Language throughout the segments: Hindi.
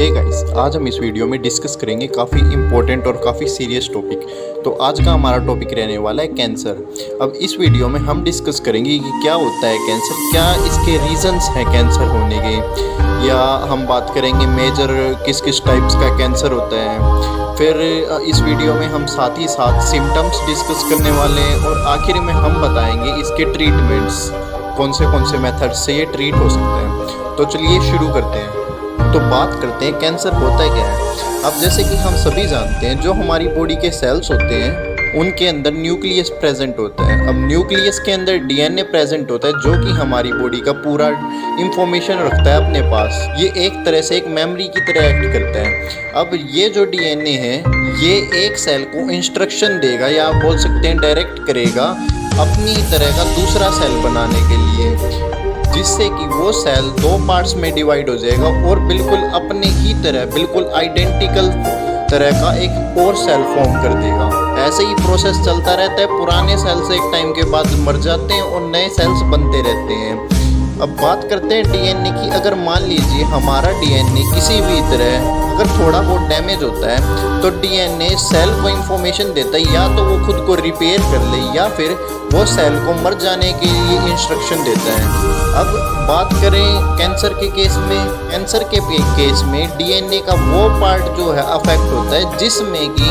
हे गाइस, आज हम इस वीडियो में डिस्कस करेंगे काफ़ी इंपॉर्टेंट और काफ़ी सीरियस टॉपिक। तो आज का हमारा टॉपिक रहने वाला है कैंसर। अब इस वीडियो में हम डिस्कस करेंगे कि क्या होता है कैंसर, क्या इसके रीजंस हैं कैंसर होने के, या हम बात करेंगे मेजर किस किस टाइप्स का कैंसर होता है। फिर इस वीडियो में हम साथ ही साथ सिम्टम्स डिस्कस करने वाले हैं और आखिर में हम बताएंगे इसके ट्रीटमेंट्स, कौन से मेथड से ये ट्रीट हो सकते हैं। तो चलिए शुरू करते हैं। तो बात करते हैं कैंसर होता है क्या है। अब जैसे कि हम सभी जानते हैं, जो हमारी बॉडी के सेल्स होते हैं उनके अंदर न्यूक्लियस प्रेजेंट होता है। अब न्यूक्लियस के अंदर डीएनए प्रेजेंट होता है, जो कि हमारी बॉडी का पूरा इंफॉर्मेशन रखता है अपने पास। ये एक तरह से एक मेमोरी की तरह एक्ट करता है। अब ये जो डीएनए है ये एक सेल को इंस्ट्रक्शन देगा, या आप बोल सकते हैं डायरेक्ट करेगा अपनी तरह का दूसरा सेल बनाने के लिए, जिससे कि वो सेल दो पार्ट्स में डिवाइड हो जाएगा और बिल्कुल अपने ही तरह, बिल्कुल आइडेंटिकल तरह का एक और सेल फॉर्म कर देगा। ऐसे ही प्रोसेस चलता रहता है। पुराने सेल्स एक टाइम के बाद मर जाते हैं और नए सेल्स बनते रहते हैं। अब बात करते हैं डीएनए की। अगर मान लीजिए हमारा डीएनए किसी भी तरह अगर थोड़ा बहुत डैमेज होता है तो डीएनए सेल को इंफॉर्मेशन देता है, या तो वो खुद को रिपेयर कर ले या फिर वो सेल को मर जाने के लिए इंस्ट्रक्शन देता है। अब बात करें कैंसर के केस में, कैंसर के केस में डीएनए का वो पार्ट जो है अफेक्ट होता है जिसमें कि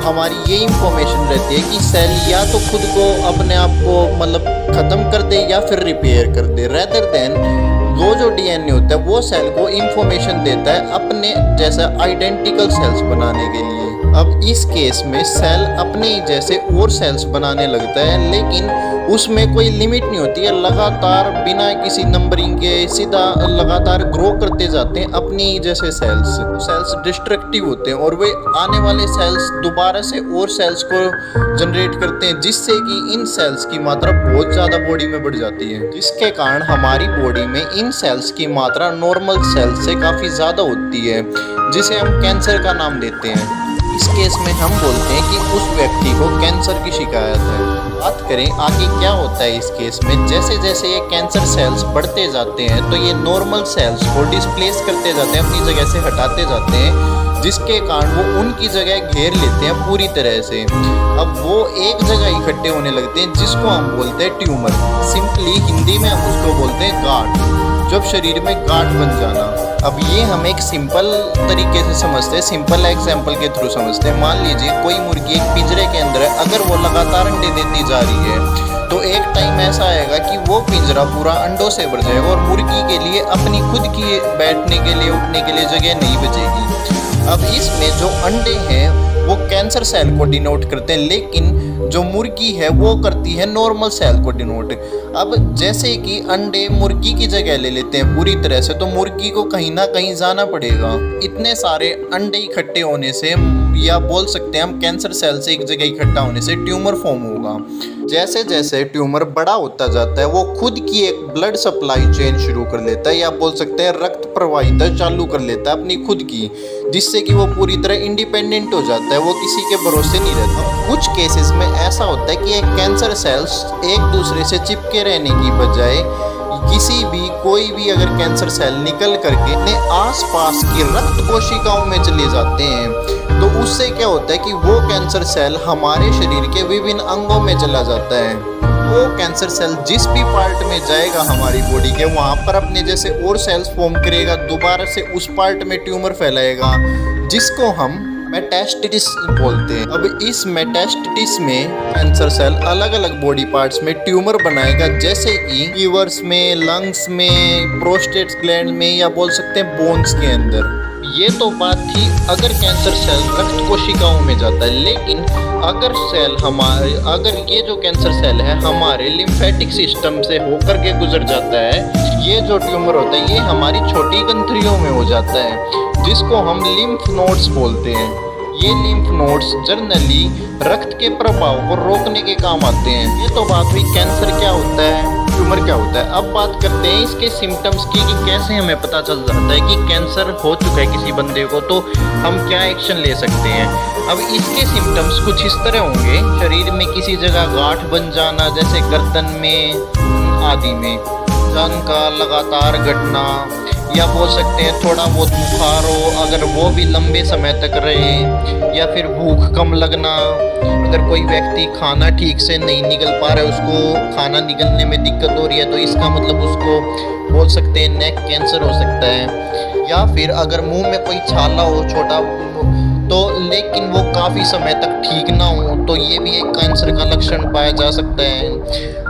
हमारी ये इंफॉर्मेशन रहती है कि सेल या तो खुद को अपने आप को मतलब ख़त्म कर दे या फिर रिपेयर कर दे, रेदर देन वो जो डीएनए होता है वो सेल को इंफॉर्मेशन देता है अपने जैसा आइडेंटिकल सेल्स बनाने के लिए। अब इस केस में सेल अपने जैसे और सेल्स बनाने लगता है, लेकिन उसमें कोई लिमिट नहीं होती है। लगातार बिना किसी नंबरिंग के सीधा लगातार ग्रो करते जाते हैं अपनी जैसे सेल्स डिस्ट्रक्टिव होते हैं और वे आने वाले सेल्स दोबारा से और सेल्स को जनरेट करते हैं, जिससे कि इन सेल्स की मात्रा बहुत ज़्यादा बॉडी में बढ़ जाती है, जिसके कारण हमारी बॉडी में इन सेल्स की मात्रा नॉर्मल सेल्स से काफ़ी ज़्यादा होती है, जिसे हम कैंसर का नाम देते हैं। इस केस में हम बोलते हैं कि उस व्यक्ति को कैंसर की शिकायत है। बात करें आगे क्या होता है इस केस में, जैसे जैसे ये कैंसर सेल्स बढ़ते जाते हैं तो ये नॉर्मल सेल्स को डिस्प्लेस करते जाते हैं, अपनी जगह से हटाते जाते हैं, जिसके कारण वो उनकी जगह घेर लेते हैं पूरी तरह से। अब वो एक जगह इकट्ठे होने लगते हैं, जिसको हम बोलते हैं ट्यूमर। सिंपली हिंदी में हम उसको बोलते हैं गांठ, जब शरीर में गांठ बन जाना। अब ये हम एक सिंपल तरीके से समझते हैं, सिंपल एग्जाम्पल के थ्रू समझते हैं। मान लीजिए कोई मुर्गी एक पिंजरे के अंदर है, अगर वो लगातार अंडे देती जा रही है तो एक टाइम ऐसा आएगा कि वो पिंजरा पूरा अंडों से भर जाएगा और मुर्गी के लिए अपनी खुद की बैठने के लिए, उठने के लिए जगह नहीं बचेगी। अब इसमें जो अंडे हैं वो कैंसर सेल को डिनोट करते हैं, लेकिन जो मुर्गी है वो करती है नॉर्मल सेल को डिनोट। अब जैसे कि अंडे मुर्गी की जगह ले लेते हैं पूरी तरह से, तो मुर्गी को कहीं ना कहीं जाना पड़ेगा। इतने सारे अंडे इकट्ठे होने से, या बोल सकते हैं हम कैंसर सेल से एक जगह इकट्ठा होने से ट्यूमर फॉर्म होगा। जैसे जैसे ट्यूमर बड़ा होता जाता है वो खुद की एक ब्लड सप्लाई चेन शुरू कर लेता है, या बोल सकते हैं रक्त प्रवाहिता चालू कर लेता है अपनी खुद की, जिससे कि वो पूरी तरह इंडिपेंडेंट हो जाता है, वो किसी के भरोसे नहीं रहता। कुछ केसेस में ऐसा होता है कि एक कैंसर सेल्स एक दूसरे से चिपके रहने की बजाय किसी भी कोई भी अगर कैंसर सेल निकल करके अपने आसपास की रक्त कोशिकाओं में चले जाते हैं, तो उससे क्या होता है कि वो कैंसर सेल हमारे शरीर के विभिन्न अंगों में चला जाता है। वो कैंसर सेल जिस भी पार्ट में जाएगा हमारी बॉडी के, वहाँ पर अपने जैसे और सेल्स फॉर्म करेगा, दोबारा से उस पार्ट में ट्यूमर फैलाएगा, जिसको हम मेटास्टेसिस बोलते हैं। अब इस मेटास्टेसिस में कैंसर सेल अलग अलग बॉडी पार्ट्स में ट्यूमर बनाएगा, जैसे कि लीवर्स में, लंग्स में, प्रोस्टेट ग्लैंड में, या बोल सकते हैं बोन्स के अंदर। ये तो बात थी अगर कैंसर सेल रक्त कोशिकाओं में जाता है, लेकिन अगर ये जो कैंसर सेल है हमारे लिम्फेटिक सिस्टम से होकर के गुजर जाता है, ये जो ट्यूमर होता है ये हमारी छोटी ग्रंथियों में हो जाता है, जिसको हम लिम्फ नोड्स बोलते हैं। ये लिम्फ नोड्स जनरली रक्त के प्रभाव को रोकने के काम आते हैं। ये तो बात हुई कैंसर क्या होता है, ट्यूमर क्या होता है। अब बात करते हैं इसके सिम्टम्स की, कि कैसे हमें पता चल जाता है कि कैंसर हो चुका है किसी बंदे को, तो हम क्या एक्शन ले सकते हैं। अब इसके सिम्टम्स कुछ इस तरह होंगे, शरीर में किसी जगह गांठ बन जाना, जैसे गर्दन में आदि में, जान का लगातार घटना, या बोल सकते हैं थोड़ा बहुत बुखार हो, अगर वो भी लंबे समय तक रहे, या फिर भूख कम लगना, अगर कोई व्यक्ति खाना ठीक से नहीं निकल पा रहा है, उसको खाना निकलने में दिक्कत हो रही है, तो इसका मतलब उसको बोल सकते हैं नेक कैंसर हो सकता है। या फिर अगर मुंह में कोई छाला हो छोटा तो लेकिन वो काफ़ी समय तक ठीक ना हो, तो ये भी एक कैंसर का लक्षण पाया जा सकता है।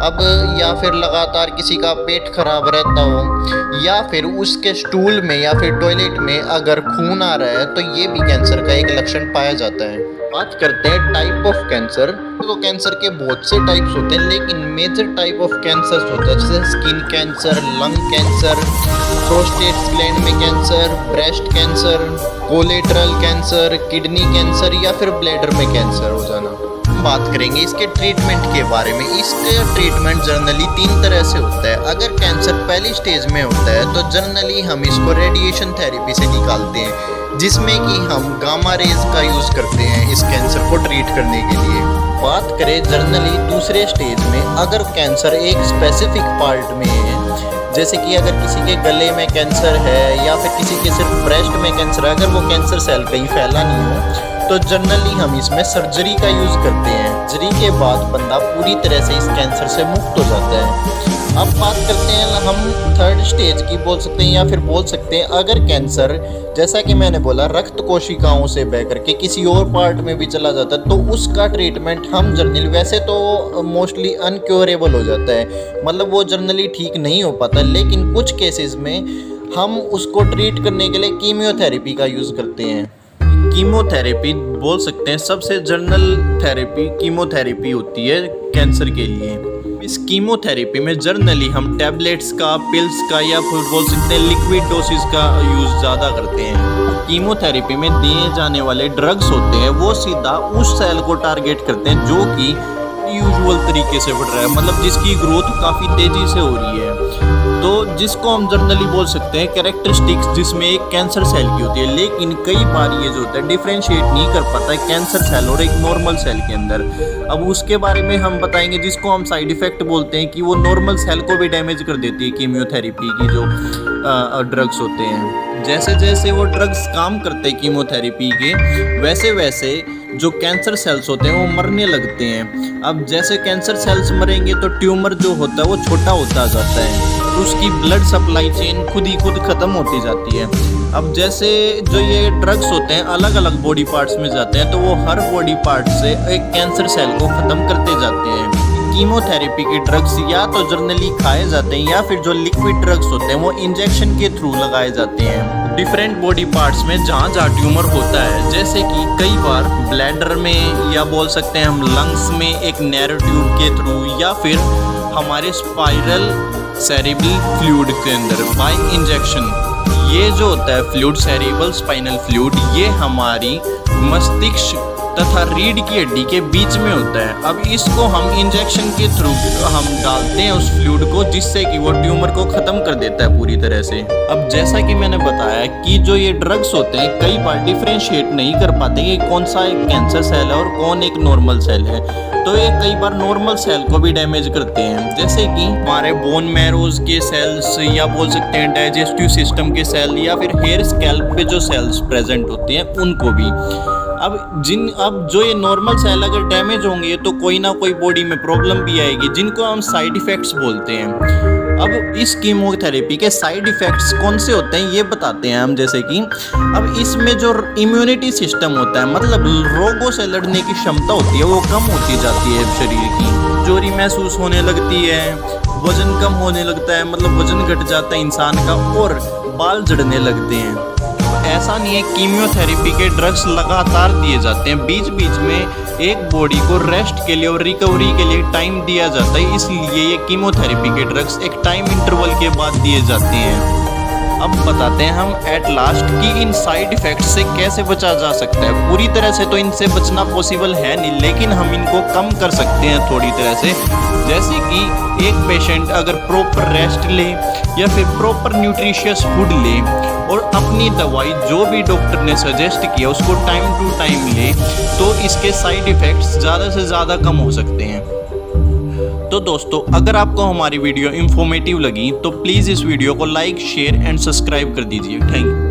अब या फिर लगातार किसी का पेट खराब रहता हो, या फिर उसके स्टूल में या फिर टॉयलेट में अगर खून आ रहा है, तो ये भी कैंसर का एक लक्षण पाया जाता है। बात करते हैं टाइप ऑफ कैंसर। तो कैंसर के बहुत से टाइप्स होते हैं, लेकिन मेजर टाइप ऑफ कैंसर होता है जैसे skin cancer, lung cancer, prostate gland में cancer, breast cancer, collateral cancer, kidney cancer या फिर ब्लैडर में कैंसर हो जाना। बात करेंगे इसके ट्रीटमेंट के बारे में। इसका ट्रीटमेंट जनरली 3 तरह से होता है। अगर कैंसर पहली स्टेज में होता है तो जनरली हम इसको रेडिएशन थेरेपी से निकालते हैं, जिसमें कि हम गामा रेज का यूज़ करते हैं इस कैंसर को ट्रीट करने के लिए। बात करें जनरली दूसरे स्टेज में, अगर कैंसर एक स्पेसिफिक पार्ट में है, जैसे कि अगर किसी के गले में कैंसर है या फिर किसी के सिर्फ ब्रेस्ट में कैंसर है, अगर वो कैंसर सेल कहीं फैला नहीं हो, तो जनरली हम इसमें सर्जरी का यूज़ करते हैं। सर्जरी के बाद बंदा पूरी तरह से इस कैंसर से मुक्त हो जाता है। अब बात करते हैं हम थर्ड स्टेज की, बोल सकते हैं या फिर बोल सकते हैं अगर कैंसर, जैसा कि मैंने बोला, रक्त कोशिकाओं से बह करके किसी और पार्ट में भी चला जाता है, तो उसका ट्रीटमेंट हम जनरली, वैसे तो मोस्टली अनक्योरेबल हो जाता है, मतलब वो जनरली ठीक नहीं हो पाता, लेकिन कुछ केसेस में हम उसको ट्रीट करने के लिए कीमियोथेरेपी का यूज़ करते हैं। कीमोथेरेपी बोल सकते हैं सबसे जनरल थेरेपी कीमोथेरेपी होती है कैंसर के लिए। इस कीमोथेरेपी में जनरली हम टैबलेट्स का, पिल्स का या फिर बोल सकते हैं लिक्विड डोसेस का यूज़ ज़्यादा करते हैं। कीमोथेरेपी में दिए जाने वाले ड्रग्स होते हैं वो सीधा उस सेल को टारगेट करते हैं जो कि यूजुअल तरीके से बढ़ रहा है, मतलब जिसकी ग्रोथ काफ़ी तेज़ी से हो रही है, तो जिसको हम जनरली बोल सकते हैं कैरेक्टरिस्टिक्स जिसमें एक कैंसर सेल की होती है। लेकिन कई बार ये जो होता है डिफ्रेंशिएट नहीं कर पाता है कैंसर सेल और एक नॉर्मल सेल के अंदर। अब उसके बारे में हम बताएंगे, जिसको हम साइड इफ़ेक्ट बोलते हैं, कि वो नॉर्मल सेल को भी डैमेज कर देती है कीमियोथेरेपी की जो ड्रग्स होते हैं। जैसे जैसे वो ड्रग्स काम करते हैं कीमोथेरेपी के, वैसे वैसे जो कैंसर सेल्स होते हैं वो मरने लगते हैं। अब जैसे कैंसर सेल्स मरेंगे तो ट्यूमर जो होता है वो छोटा होता जाता है, तो उसकी ब्लड सप्लाई चेन खुद ही खुद ख़त्म होती जाती है। अब जैसे जो ये ड्रग्स होते हैं अलग अलग बॉडी पार्ट्स में जाते हैं, तो वो हर बॉडी पार्ट से एक कैंसर सेल को ख़त्म करते जाते हैं। कीमोथेरेपी के ड्रग्स या तो जनरली खाए जाते हैं या फिर जो लिक्विड ड्रग्स होते हैं वो इंजेक्शन के थ्रू लगाए जाते हैं डिफरेंट बॉडी पार्ट्स में जहाँ जहाँ ट्यूमर होता है। जैसे कि कई बार ब्लैडर में, या बोल सकते हैं हम लंग्स में एक नैरो ट्यूब के थ्रू, या फिर हमारे स्पाइरल सेरेब्रल फ्लूइड के अंदर बाय इंजेक्शन। ये जो होता है फ्लूइड, सेरेब्रल स्पाइनल फ्लूइड, ये हमारी मस्तिष्क तथा रीढ़ की हड्डी के बीच में होता है। अब इसको हम इंजेक्शन के थ्रू हम डालते हैं उस फ्लूइड को, जिससे कि वो ट्यूमर को ख़त्म कर देता है पूरी तरह से। अब जैसा कि मैंने बताया कि जो ये ड्रग्स होते हैं कई बार डिफ्रेंशिएट नहीं कर पाते कि कौन सा एक कैंसर सेल है और कौन एक नॉर्मल सेल है, तो ये कई बार नॉर्मल सेल को भी डैमेज करते हैं। जैसे कि हमारे बोन मैरोज के सेल्स, या बोल सकते हैं डाइजेस्टिव सिस्टम के सेल, या फिर हेयर स्कैल्प पे जो सेल्स प्रेजेंट होती हैं उनको भी। अब जो ये नॉर्मल सेल अगर डैमेज होंगे तो कोई ना कोई बॉडी में प्रॉब्लम भी आएगी, जिनको हम साइड इफ़ेक्ट्स बोलते हैं। अब इस कीमोथेरेपी के साइड इफ़ेक्ट्स कौन से होते हैं ये बताते हैं हम। जैसे कि अब इसमें जो इम्यूनिटी सिस्टम होता है, मतलब रोगों से लड़ने की क्षमता होती है, वो कम होती जाती है शरीर की। कमजोरी महसूस होने लगती है, वज़न कम होने लगता है, मतलब वज़न घट जाता है इंसान का, और बाल झड़ने लगते हैं। ऐसा नहीं है, कीमियोथेरेपी के ड्रग्स लगातार दिए जाते हैं, बीच बीच में एक बॉडी को रेस्ट के लिए और रिकवरी के लिए टाइम दिया जाता है, इसलिए ये कीमोथेरेपी के ड्रग्स एक टाइम इंटरवल के बाद दिए जाते हैं। अब बताते हैं हम एट लास्ट कि इन साइड इफ़ेक्ट्स से कैसे बचा जा सकता है। पूरी तरह से तो इनसे बचना पॉसिबल है नहीं, लेकिन हम इनको कम कर सकते हैं थोड़ी तरह से। जैसे कि एक पेशेंट अगर प्रॉपर रेस्ट ले या फिर प्रॉपर न्यूट्रिशियस फूड ले और अपनी दवाई जो भी डॉक्टर ने सजेस्ट किया उसको टाइम टू टाइम ले, तो इसके साइड इफ़ेक्ट्स ज़्यादा से ज़्यादा कम हो सकते हैं। तो दोस्तों अगर आपको हमारी वीडियो इन्फॉर्मेटिव लगी तो प्लीज़ इस वीडियो को लाइक शेयर एंड सब्सक्राइब कर दीजिए। Thank you.